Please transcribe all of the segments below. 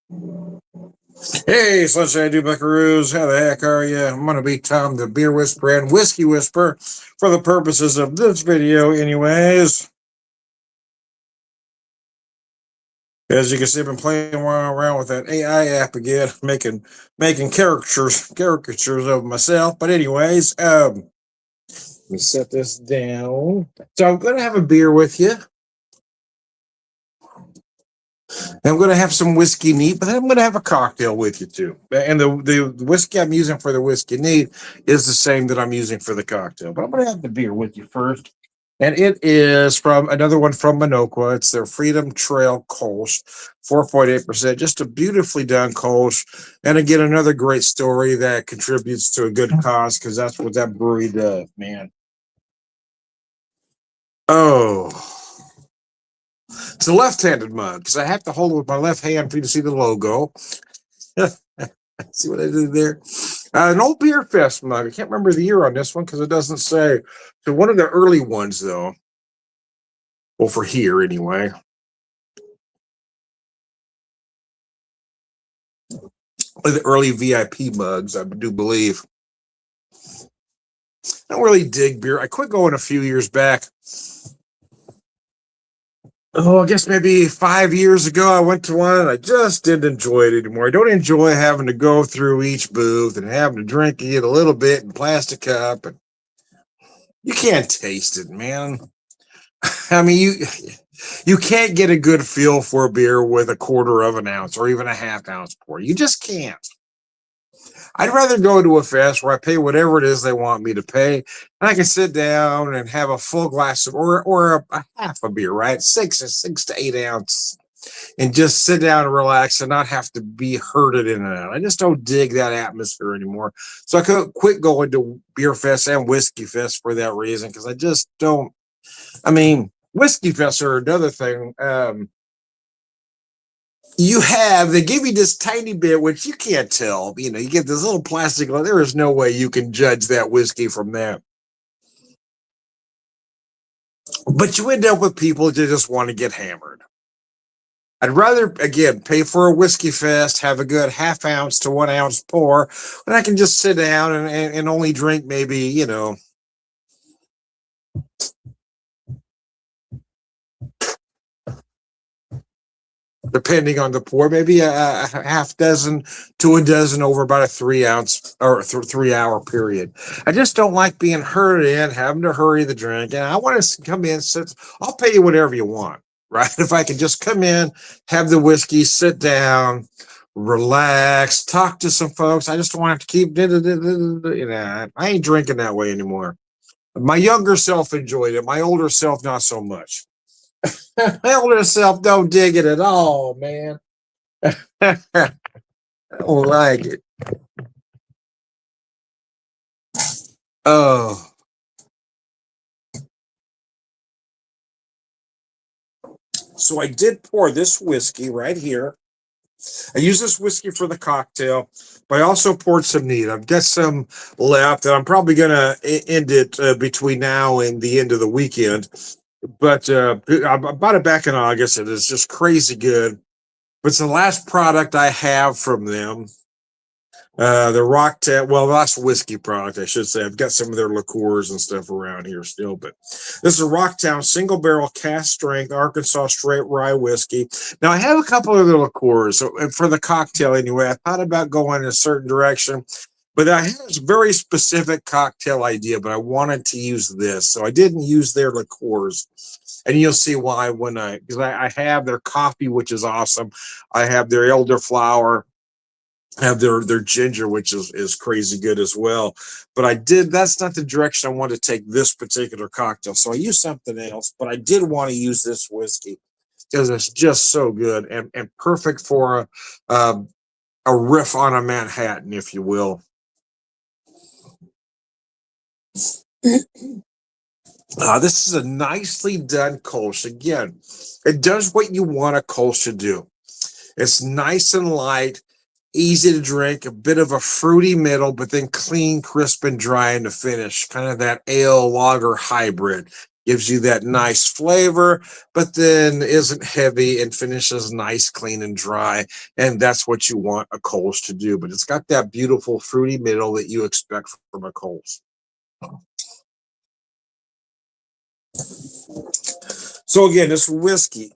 Hey, Sunshine Do Buckaroos, how the heck are you? I'm gonna be Tom, the beer whisperer and whiskey whisperer, for the purposes of this video, anyways. As you can see, I've been playing around with that AI app again, making caricatures of myself. But anyways, let me set this down. So I'm gonna have a beer with you. I'm going to have some whiskey neat, but then I'm going to have a cocktail with you too. And the whiskey I'm using for the whiskey neat is the same that I'm using for the cocktail. But I'm going to have the beer with you first. And it is from another one from Minocqua. It's their Freedom Trail Kolsch, 4.8%. Just a beautifully done Kolsch. And again, another great story that contributes to a good cause because that's what that brewery does, man. Oh. It's a left-handed mug because I have to hold it with my left hand for you to see the logo. See what I did there? An old Beer Fest mug. I can't remember the year on this one because it doesn't say. So one of the early ones, though. Well, for here anyway. The early VIP mugs, I do believe. I don't really dig beer. I quit going a few years back. Oh, I guess maybe 5 years ago, I went to one and I just didn't enjoy it anymore. I don't enjoy having to go through each booth and having to drink it a little bit in plastic cup. And you can't taste it, man. I mean, you can't get a good feel for a beer with a quarter of an ounce or even a half ounce pour. You just can't. I'd rather go to a fest where I pay whatever it is they want me to pay, and I can sit down and have a full glass of or a half a beer, right? Six to 8 ounces, and just sit down and relax and not have to be herded in and out. I just don't dig that atmosphere anymore. So I could quit going to beer fest and whiskey fest for that reason because I just don't. I mean, whiskey fests are another thing. They give you this tiny bit, which you can't tell. You know, you get this little plastic. There is no way you can judge that whiskey from that. But you end up with people that just want to get hammered. I'd rather, again, pay for a whiskey fest, have a good half ounce to 1 ounce pour, and I can just sit down and only drink maybe, depending on the pour, maybe a half dozen to a dozen over about a 3 ounce or 3 hour period. I just don't like being hurried in, having to hurry the drink. And I want to come in, sit. I'll pay you whatever you want, right? If I can just come in, have the whiskey, sit down, relax, talk to some folks. I just don't want to keep, I ain't drinking that way anymore. My younger self enjoyed it. My older self, not so much. My older self don't dig it at all, man. I don't like it. Oh. So I did pour this whiskey right here. I use this whiskey for the cocktail, but I also poured some neat. I've got some left, and I'm probably going to end it between now and the end of the weekend. But I bought it back in August. It is just crazy good. But it's the last product I have from them. The last whiskey product, I should say. I've got some of their liqueurs and stuff around here still, but this is a Rocktown single barrel cask strength Arkansas straight rye whiskey. Now I have a couple of the liqueurs so for the cocktail anyway. I thought about going in a certain direction, but I had a very specific cocktail idea, but I wanted to use this, so I didn't use their liqueurs. And you'll see why because I have their coffee, which is awesome. I have their elderflower, have their ginger, which is crazy good as well. But that's not the direction I want to take this particular cocktail. So I used something else, but I did want to use this whiskey because it's just so good and perfect for a riff on a Manhattan, if you will. This is a nicely done Kolsch. Again, it does what you want a Kolsch to do. It's nice and light, easy to drink, a bit of a fruity middle, but then clean, crisp, and dry in the finish. Kind of that ale lager hybrid. gives you that nice flavor, but then isn't heavy and finishes nice, clean, and dry. And that's what you want a Coles to do. But it's got that beautiful fruity middle that you expect from a Coles. So again, this whiskey,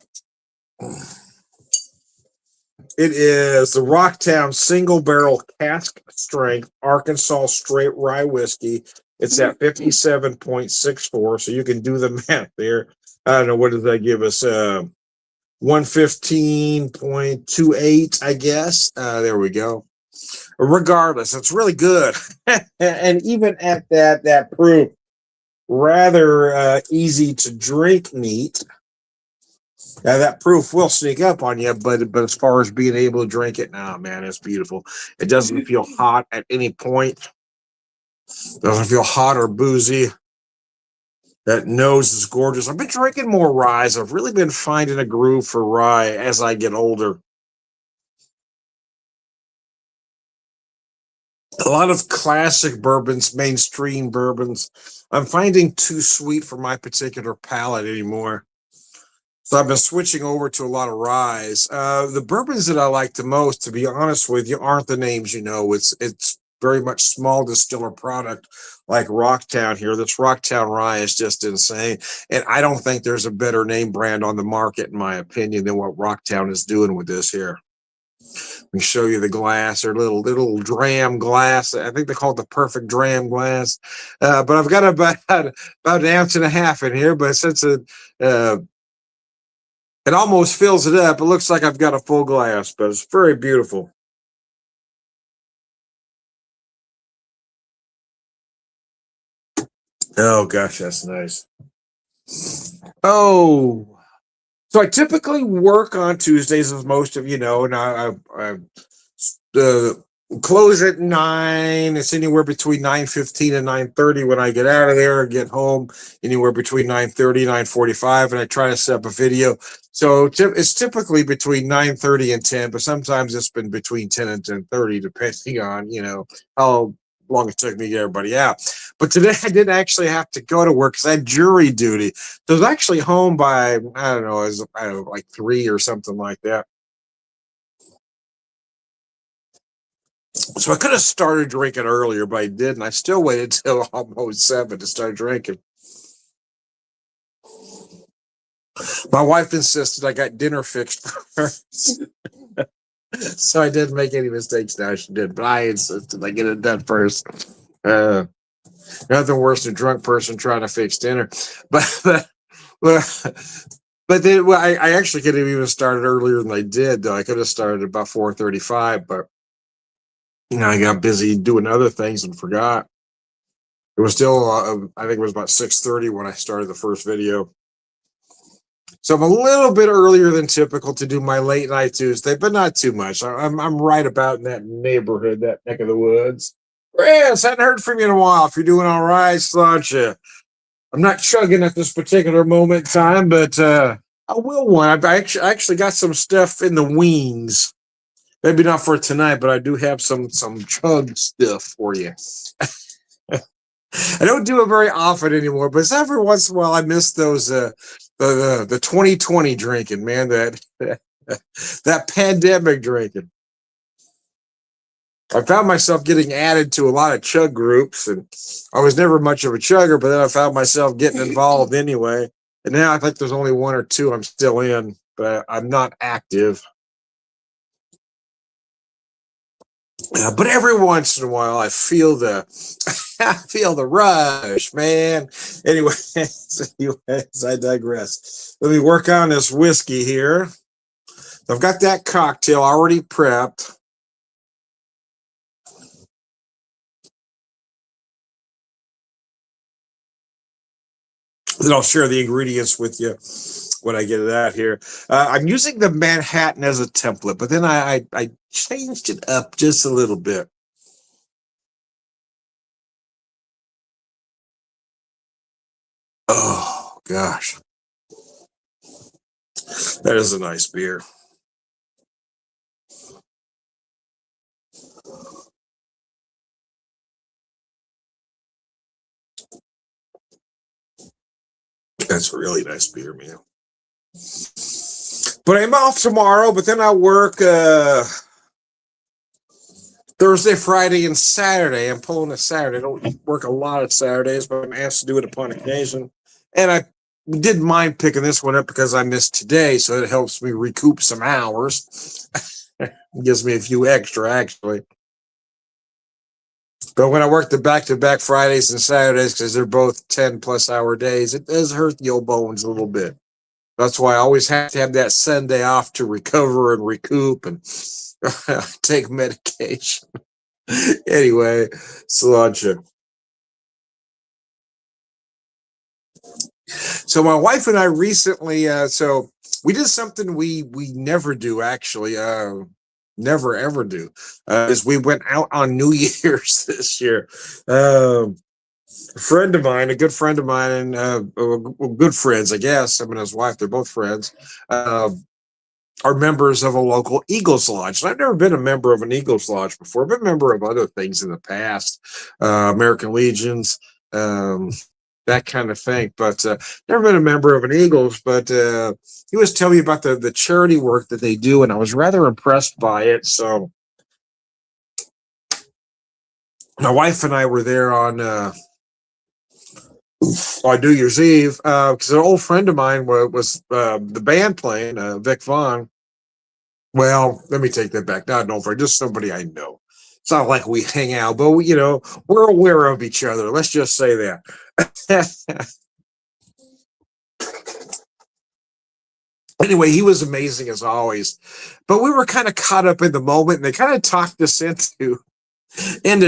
it is the Rocktown Single Barrel Cask Strength Arkansas Straight Rye Whiskey. It's at 57.64, so you can do the math there. I don't know, what does that give us? 115.28, I guess. There we go. Regardless, it's really good. And even at that proof, rather easy to drink neat. Now that proof will sneak up on you, but as far as being able to drink it, nah, man, it's beautiful. It doesn't feel hot at any point. Doesn't feel hot or boozy. That nose is gorgeous. I've been drinking more rye. I've really been finding a groove for rye as I get older. A lot of classic bourbons, mainstream bourbons, I'm finding too sweet for my particular palate anymore. So I've been switching over to a lot of ryes. The bourbons that I like the most, to be honest with you, aren't the names you know. It's very much small distiller product like Rocktown here. This Rocktown rye is just insane. And I don't think there's a better name brand on the market, in my opinion, than what Rocktown is doing with this here. Let me show you the glass, or little dram glass. I think they call it the perfect dram glass. But I've got about an ounce and a half in here. But since it almost fills it up, it looks like I've got a full glass. But it's very beautiful. Oh gosh, that's nice. Oh, so I typically work on Tuesdays, as most of you know, and I uh, close at 9. It's anywhere between 9:15 and 9:30 when I get out of there and get home. Anywhere between 9:30 9:45, and I try to set up a video. So it's typically between 9:30 and 10, but sometimes it's been between 10 and 10:30, depending on how long it took me to get everybody out. But today I didn't actually have to go to work because I had jury duty. So I was actually home by, I don't know, like 3 or something like that. So I could have started drinking earlier, but I didn't. I still waited till almost 7 to start drinking. My wife insisted I got dinner fixed first. So I didn't make any mistakes now. She did, but I insisted I get it done first. Uh, Nothing worse than a drunk person trying to fix dinner. But but then, well, I actually could have even started earlier than I did, though. I could have started about 4:35, but I got busy doing other things and forgot. It was still, I think it was about 6:30 when I started the first video. So I'm a little bit earlier than typical to do my late night Tuesday, but not too much. I'm right about in that neighborhood, that neck of the woods. Yes, hadn't heard from you in a while. If you're doing all right, slouch. I'm not chugging at this particular moment in time, but I will one. I actually got some stuff in the wings. Maybe not for tonight, but I do have some chug stuff for you. I don't do it very often anymore, but every once in a while I miss those the 2020 drinking, man. That pandemic drinking. I found myself getting added to a lot of chug groups, and I was never much of a chugger, but then I found myself getting involved anyway. And now I think there's only one or two I'm still in, but I'm not active. But every once in a while, I feel the I feel the rush, man. Anyways, I digress. Let me work on this whiskey here. I've got that cocktail already prepped. Then I'll share the ingredients with you when I get it out here. I'm using the Manhattan as a template, but then I changed it up just a little bit. Oh gosh, that is a nice beer. That's a really nice beer, man. But I'm off tomorrow, but then I work Thursday, Friday, and Saturday. I'm pulling a Saturday. I don't work a lot of Saturdays, but I'm asked to do it upon occasion. And I didn't mind picking this one up because I missed today, so it helps me recoup some hours. It gives me a few extra, actually. But when I work the back-to-back Fridays and Saturdays, because they're both 10-plus-hour days, it does hurt the old bones a little bit. That's why I always have to have that Sunday off to recover and recoup and take medication. Anyway, cilantro. So my wife and I recently, so we did something we never do actually, never ever do, is we went out on New Year's this year. A friend of mine, a good friend of mine, and good friends, I guess. Him and his wife, they're both friends. Are members of a local Eagles Lodge. And I've never been a member of an Eagles Lodge before. I've been a member of other things in the past, American Legions, that kind of thing, but never been a member of an Eagles. But he was telling me about the charity work that they do, and I was rather impressed by it. So my wife and I were there on New Year's Eve because an old friend of mine was the band playing, Vic Vaughn. Well, let me take that back. Not an old friend, just somebody I know. It's not like we hang out, but we're aware of each other. Let's just say that. Anyway, he was amazing as always. But we were kind of caught up in the moment, and they kind of talked us into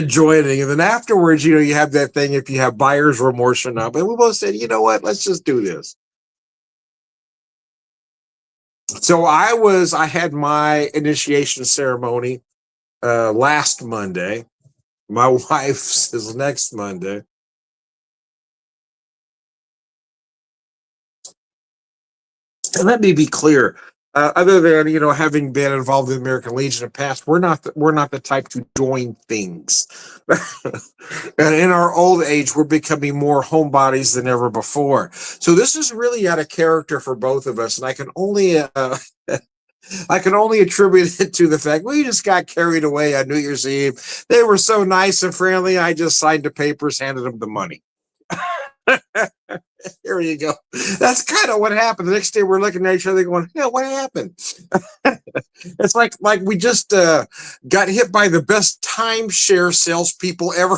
joining. And then afterwards, you have that thing if you have buyer's remorse or not. But we both said, you know what, let's just do this. So I had my initiation ceremony last Monday. My wife's is next Monday. And let me be clear. Other than having been involved in the American Legion in the past, we're not the type to join things. And in our old age, we're becoming more homebodies than ever before. So this is really out of character for both of us, and I can only attribute it to the fact we just got carried away on New Year's Eve. They were so nice and friendly. I just signed the papers, handed them the money. Here you go. That's kind of what happened. The next day we're looking at each other going, yeah, what happened? It's like we just got hit by the best timeshare salespeople ever.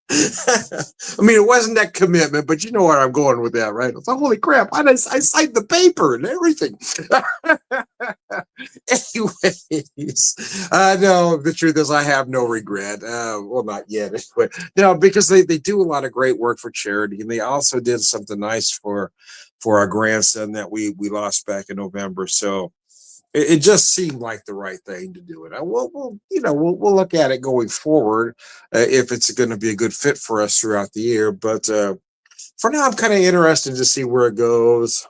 I mean, it wasn't that commitment, but you know where I'm going with that, right? It's like, holy crap, I signed the paper and everything. Anyways, no, the truth is I have no regret. Well, not yet. But, because they do a lot of great work for charity, and they also did something nice for our grandson that we lost back in November. So it just seemed like the right thing to do it. We'll look at it going forward if it's going to be a good fit for us throughout the year. But for now, I'm kind of interested to see where it goes.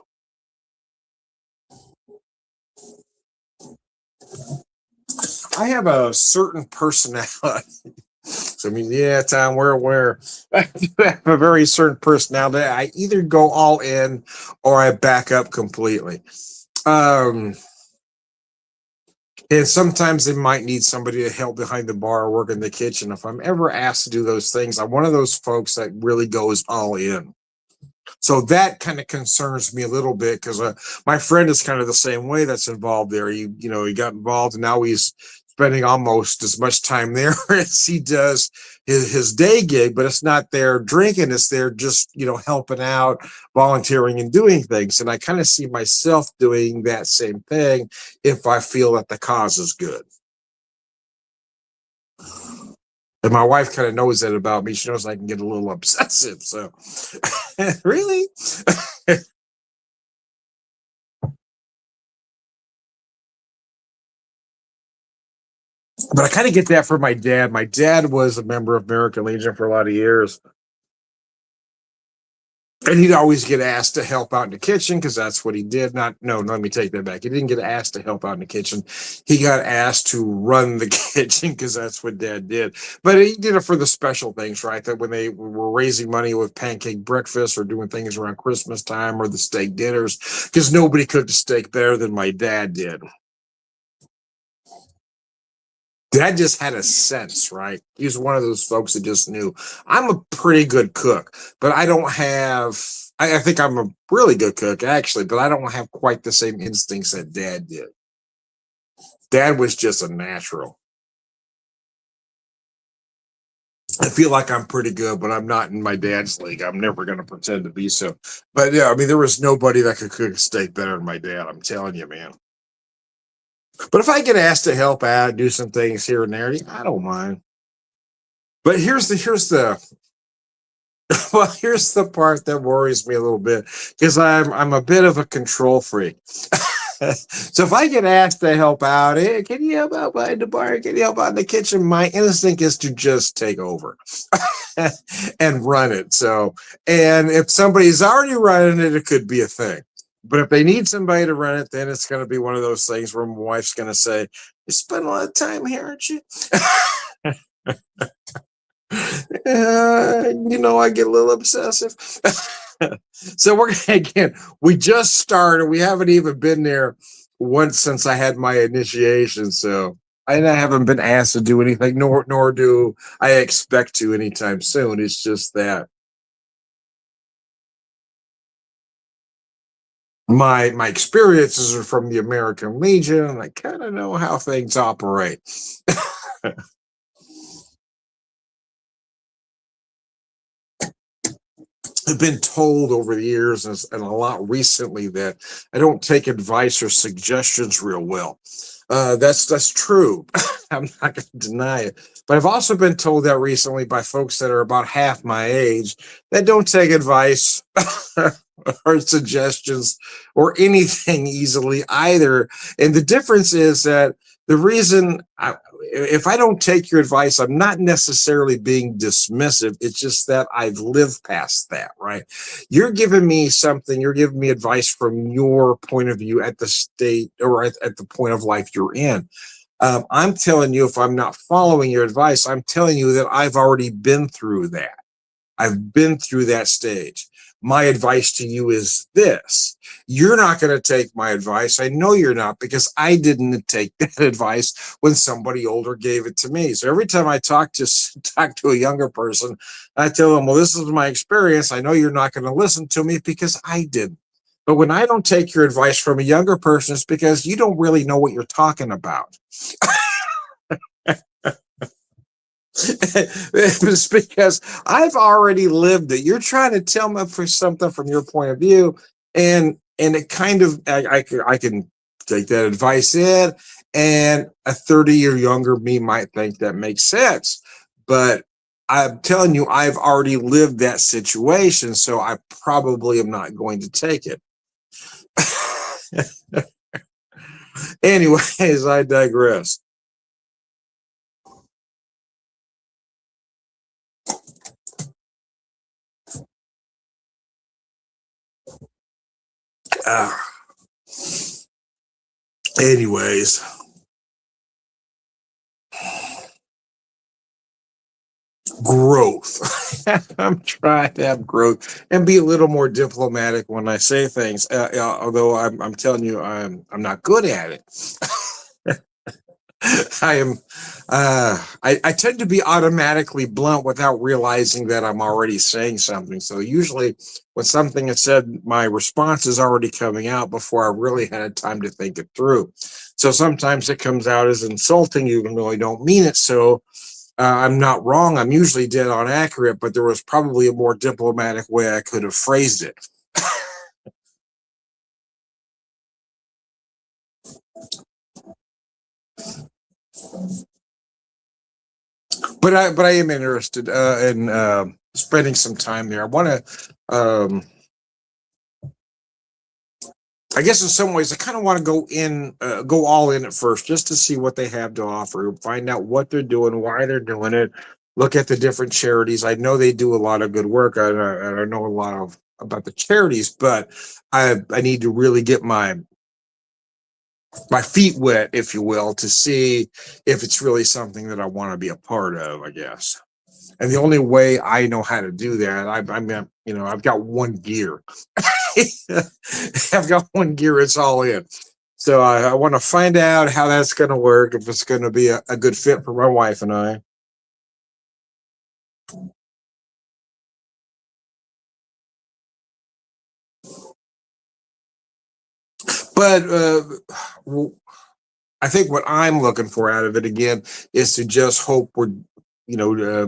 I have a certain personality. So I mean, yeah, Tom, where I have a very certain personality. I either go all in or I back up completely. And sometimes they might need somebody to help behind the bar or work in the kitchen. If I'm ever asked to do those things, I'm one of those folks that really goes all in. So that kind of concerns me a little bit because my friend is kind of the same way that's involved there. He got involved and now he's spending almost as much time there as he does his day gig, but it's not there drinking. It's there just, helping out, volunteering and doing things. And I kind of see myself doing that same thing if I feel that the cause is good. And my wife kind of knows that about me. She knows I can get a little obsessive. So, really? But I kind of get that from my dad. My dad was a member of American Legion for a lot of years. And he'd always get asked to help out in the kitchen because that's what he did. Not, no, let me take that back. He didn't get asked to help out in the kitchen. He got asked to run the kitchen because that's what Dad did. But he did it for the special things, right? That when they were raising money with pancake breakfast or doing things around Christmas time or the steak dinners, because nobody cooked a steak better than my dad did. Dad just had a sense, right? He was one of those folks that just knew I'm a pretty good cook, but I don't have, I think I'm a really good cook actually, but I don't have quite the same instincts that Dad did. Dad was just a natural. I feel like I'm pretty good, but I'm not in my dad's league. I'm never going to pretend to be so. But yeah, I mean, there was nobody that could cook a steak better than my dad. I'm telling you, man. But if I get asked to help out, do some things here and there, I don't mind. But here's the well, here's the part that worries me a little bit because I'm a bit of a control freak. So if I get asked to help out, hey, can you help out behind the bar? Can you help out in the kitchen? My instinct is to just take over and run it. So, and if somebody's already running it, it could be a thing. But if they need somebody to run it, then it's going to be one of those things where my wife's going to say, "You spend a lot of time here, aren't you?" I get a little obsessive. So we're again, we just started. We haven't even been there once since I had my initiation. So I haven't been asked to do anything, nor do I expect to anytime soon. It's just that my experiences are from the American Legion, and I kind of know how things operate. I've been told over the years and a lot recently that I don't take advice or suggestions real well. That's true. I'm not going to deny it. But I've also been told that recently by folks that are about half my age that don't take advice or suggestions or anything easily either. And the difference is that the reason if I don't take your advice, I'm not necessarily being dismissive. It's just that I've lived past that, right? You're giving me something, you're giving me advice from your point of view at the state or at the point of life you're in. I'm telling you, if I'm not following your advice, I'm telling you that I've already been through that. I've been through that stage. My advice to you is this. You're not going to take my advice. I know you're not because I didn't take that advice when somebody older gave it to me. So every time I talk to a younger person, I tell them, well, this is my experience. I know you're not going to listen to me because I didn't. But when I don't take your advice from a younger person, it's because you don't really know what you're talking about. It's because I've already lived it. You're trying to tell me for something from your point of view, and it kind of I can take that advice in, and a 30-year younger me might think that makes sense, but I'm telling you, I've already lived that situation, so I probably am not going to take it. Anyways, I digress. Uh, anyways, growth. I'm trying to have growth and be a little more diplomatic when I say things. Although I'm telling you, I'm not good at it. I am. I tend to be automatically blunt without realizing that I'm already saying something. So usually, when something is said, my response is already coming out before I really had time to think it through. So sometimes it comes out as insulting, even though I don't mean it. So I'm not wrong. I'm usually dead on accurate, but there was probably a more diplomatic way I could have phrased it. But I am interested in spending some time there. I want to. I guess in some ways, I kind of want to go all in at first, just to see what they have to offer, find out what they're doing, why they're doing it, look at the different charities. I know they do a lot of good work. I know a lot of about the charities, but I need to really get my feet wet, if you will, to see if it's really something that I want to be a part of, I guess. And the only way I know how to do that, I've got one gear. I've got one gear. It's all in. So I want to find out how that's going to work, if it's going to be a good fit for my wife and I. But I think what I'm looking for out of it again is to just hope uh,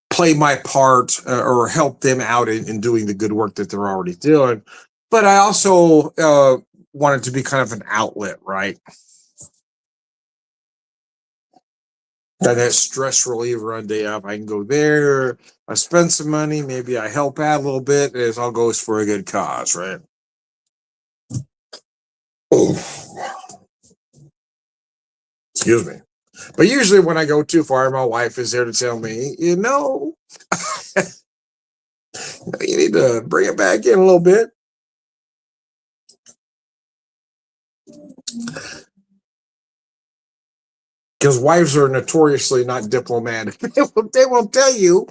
play my part or help them out in doing the good work that they're already doing. But I also want it to be kind of an outlet, right? That stress reliever on day off. I can go there, I spend some money, maybe I help out a little bit, and it all goes for a good cause, right? Oh, excuse me. But usually when I go too far, my wife is there to tell me, you need to bring it back in a little bit. Because wives are notoriously not diplomatic. They won't tell you,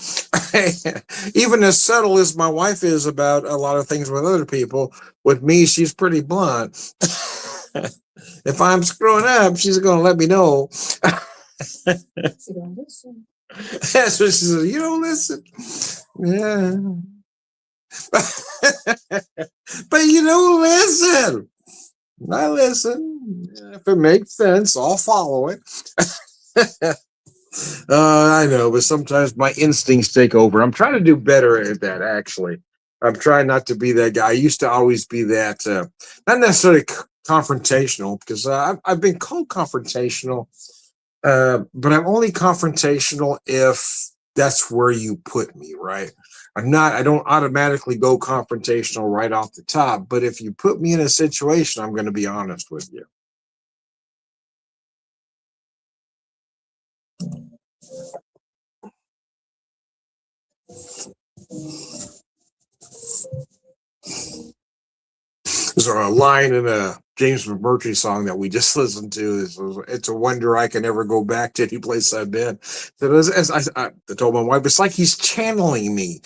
even as subtle as my wife is about a lot of things with other people. With me, she's pretty blunt. If I'm screwing up, she's going to let me know. You don't listen. That's what she says. You don't listen. Yeah. But you don't listen. I listen. If it makes sense, I'll follow it. I know, but sometimes my instincts take over. I'm trying to do better at that, actually. I'm trying not to be that guy. I used to always be that, not necessarily confrontational, because I've been called confrontational, but I'm only confrontational if that's where you put me, right? I don't automatically go confrontational right off the top, but if you put me in a situation, I'm going to be honest with you. There's a line in a James McMurtry song that we just listened to. It's a wonder I can ever go back to any place I've been. So as I told my wife, it's like he's channeling me.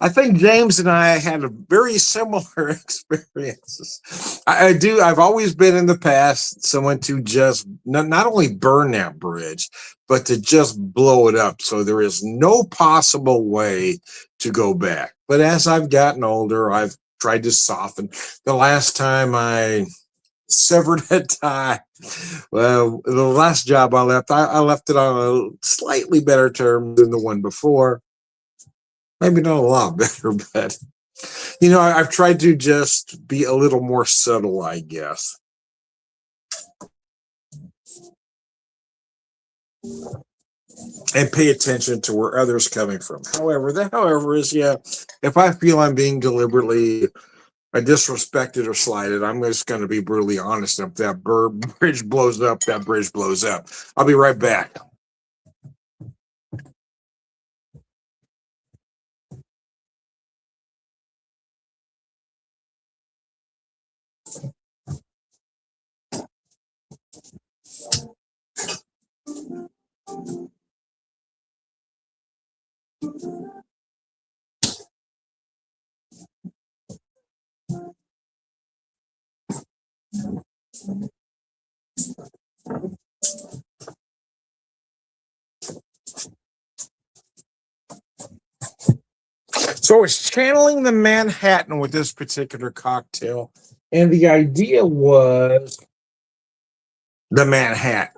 I think James and I had a very similar experiences. I do. I've always been in the past someone to just not only burn that bridge, but to just blow it up. So there is no possible way to go back. But as I've gotten older, I've tried to soften. The last time I severed a tie, well, the last job I left it on a slightly better term than the one before. Maybe not a lot better, but I've tried to just be a little more subtle, I guess. And pay attention to where others coming from. However is, yeah, if I feel I'm being deliberately disrespected or slighted, I'm just going to be brutally honest. If that bridge blows up, that bridge blows up. I'll be right back. So it's channeling the Manhattan with this particular cocktail. And the idea was the Manhattan.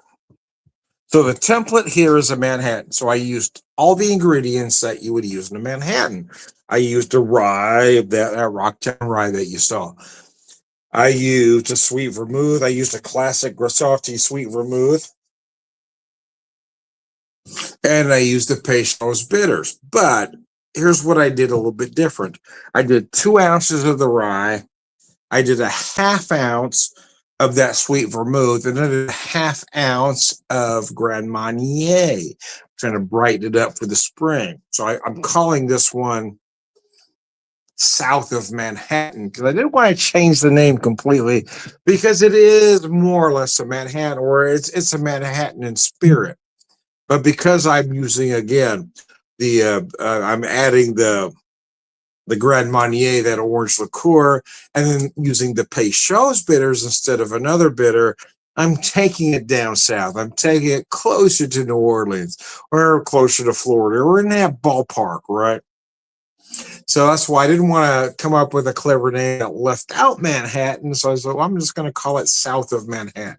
So the template here is a Manhattan. So I used all the ingredients that you would use in a Manhattan. I used a rye, that Rocktown rye that you saw. I used a sweet vermouth. I used a classic Grassotti sweet vermouth. And I used the Peychaud's bitters. But here's what I did a little bit different. I did 2 ounces of the rye. I did a half ounce of that sweet vermouth, and then a half ounce of Grand Marnier, trying to brighten it up for the spring. So I'm calling this one south of Manhattan, because I didn't want to change the name completely, because it is more or less a Manhattan, or it's a Manhattan in spirit. But because I'm using again I'm adding the Grand Marnier, that orange liqueur, and then using the Peychaud's bitters instead of another bitter, I'm taking it down south. I'm taking it closer to New Orleans or closer to Florida. We're in that ballpark, right? So that's why I didn't want to come up with a clever name that left out Manhattan. So I said, well, I'm just going to call it south of Manhattan.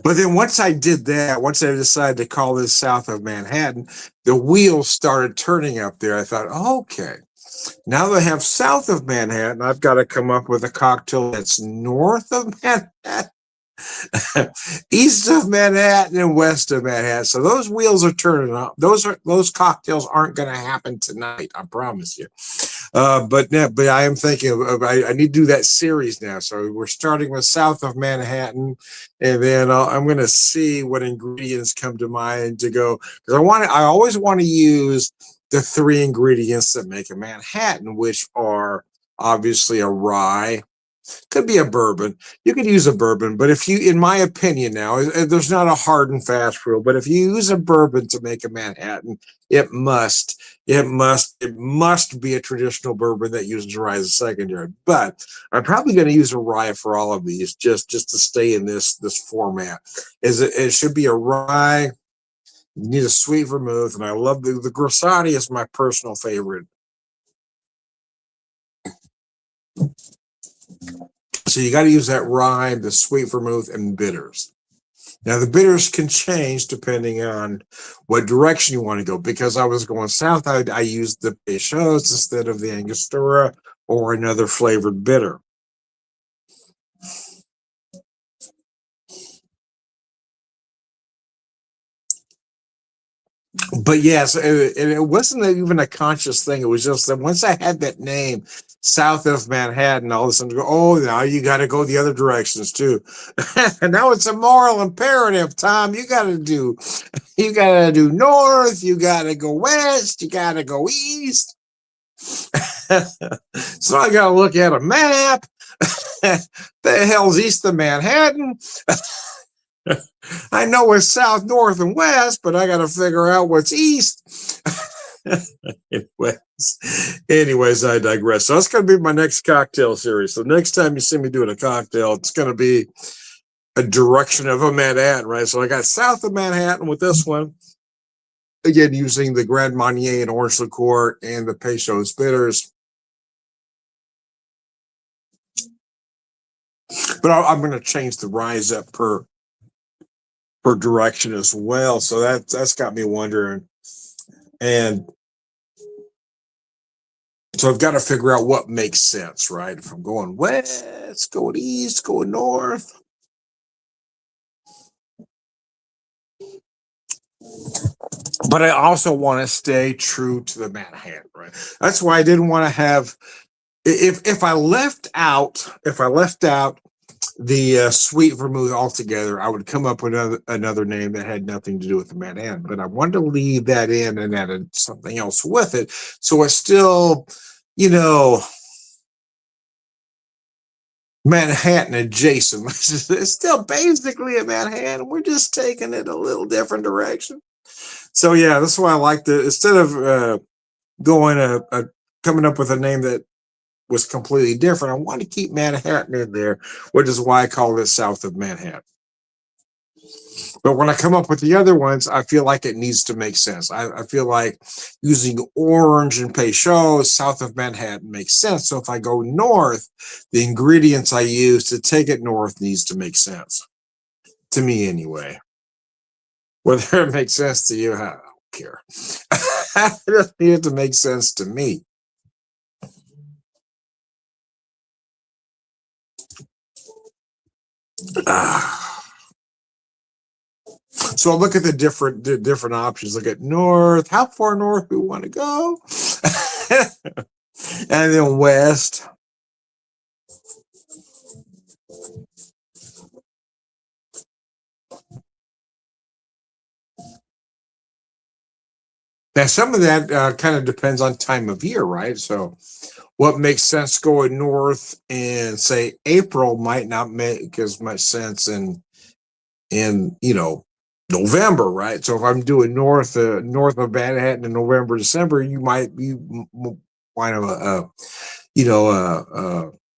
But then once I did that, once I decided to call this south of Manhattan, the wheels started turning up there. I thought, okay, now that I have south of Manhattan, I've got to come up with a cocktail that's north of Manhattan, east of Manhattan, and west of Manhattan. So those wheels are turning up. Those cocktails aren't going to happen tonight. I promise you. But I am thinking I need to do that series now. So we're starting with south of Manhattan, and then I'm going to see what ingredients come to mind to go, because I always want to use the three ingredients that make a Manhattan, which are obviously a rye. Could be a bourbon. You could use a bourbon, but if you, in my opinion now, there's not a hard and fast rule, but if you use a bourbon to make a Manhattan, it must be a traditional bourbon that uses rye as a secondary. But I'm probably going to use a rye for all of these, just to stay in this format. It should be a rye. You need a sweet vermouth, and I love the Grissati is my personal favorite. So you got to use that rye, the sweet vermouth, and bitters. Now the bitters can change depending on what direction you want to go. Because I was going south, I used the Peychaud's instead of the Angostura or another flavored bitter. But yes, it wasn't even a conscious thing. It was just that once I had that name, south of Manhattan, all of a sudden go, oh, now you got to go the other directions too. And now it's a moral imperative, Tom. You got to do north. You got to go west. You got to go east. So I got to look at a map. The hell's east of Manhattan? I know what's south, north, and west, but I got to figure out what's east. anyways, I digress. So that's going to be my next cocktail series. So next time you see me doing a cocktail, it's going to be a direction of a Manhattan, right? So I got south of Manhattan with this one. Again, using the Grand Marnier and orange liqueur and the Peychaud's bitters. But I'm going to change the rise up per direction as well. So that's got me wondering. And so I've got to figure out what makes sense, right? If I'm going west, going east, going north. But I also want to stay true to the Manhattan, right? That's why I didn't want to have, if I left out the sweet vermouth altogether, I would come up with another name that had nothing to do with the Manhattan. But I wanted to leave that in and added something else with it, so it's still, Manhattan adjacent. It's still basically a Manhattan. We're just taking it a little different direction. So yeah, that's why I like to, instead of going coming up with a name that was completely different, I want to keep Manhattan in there, which is why I call it south of Manhattan. But when I come up with the other ones, I feel like it needs to make sense. I feel like using orange and Peychaud south of Manhattan makes sense. So if I go north, the ingredients I use to take it north needs to make sense. To me, anyway. Whether it makes sense to you, I don't care. It just needs to make sense to me. So I look at the different options. Look at north. How far north do we want to go? And then west. Now, some of that kind of depends on time of year, right? So, what makes sense going north in say April might not make as much sense in November, right? So if I'm doing north of Manhattan in November, December, you might be kind of a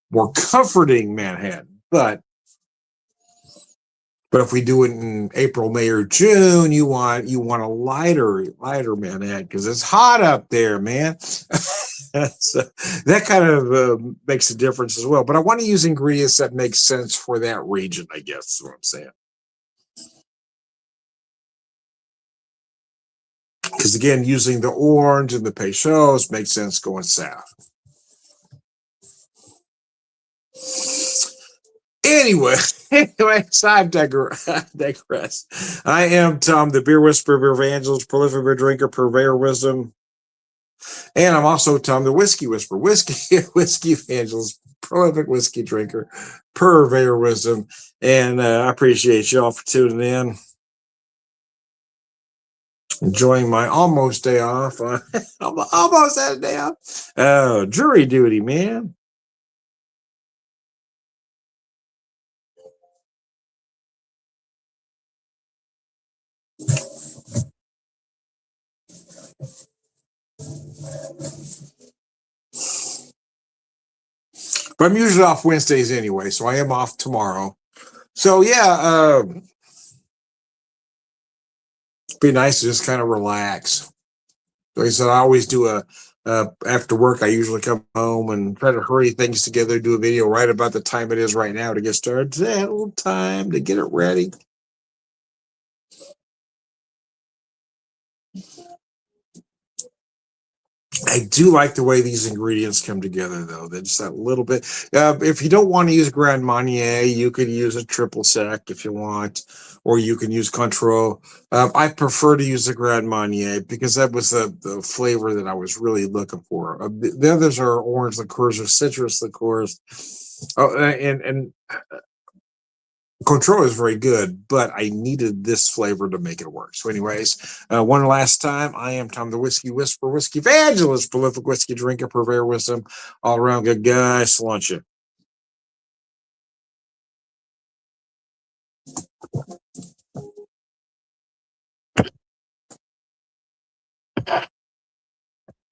more comforting Manhattan. But if we do it in April, May, or June, you want a lighter Manhattan because it's hot up there, man. So that kind of makes a difference as well. But I want to use ingredients that make sense for that region, I guess is what I'm saying. Because again, using the orange and the peychaus makes sense going south. Anyway, so I've digress. I am Tom, the beer whisperer, beer evangelist, prolific beer drinker, purveyor of wisdom, and I'm also Tom, the whiskey whisperer, whiskey evangelist, prolific whiskey drinker, purveyor of wisdom, and I appreciate y'all for tuning in. Enjoying my almost day off. I'm almost had a day off. Jury duty, man. But I'm usually off Wednesdays anyway, so I am off tomorrow. So yeah, be nice to just kind of relax. Like I said, I always do after work. I usually come home and try to hurry things together, do a video right about the time it is right now to get started. That little time to get it ready. I do like the way these ingredients come together, though. That's that little bit. If you don't want to use Grand Marnier, you could use a triple sec if you want, or you can use Cointreau. I prefer to use the Grand Marnier because that was the flavor that I was really looking for. The others are orange liqueurs or citrus liqueurs. Oh, and Cointreau is very good, but I needed this flavor to make it work. So, anyways, one last time, I am Tom, the whiskey whisperer, whiskey evangelist, prolific whiskey drinker, purveyor wisdom, all around good guy. Salute you.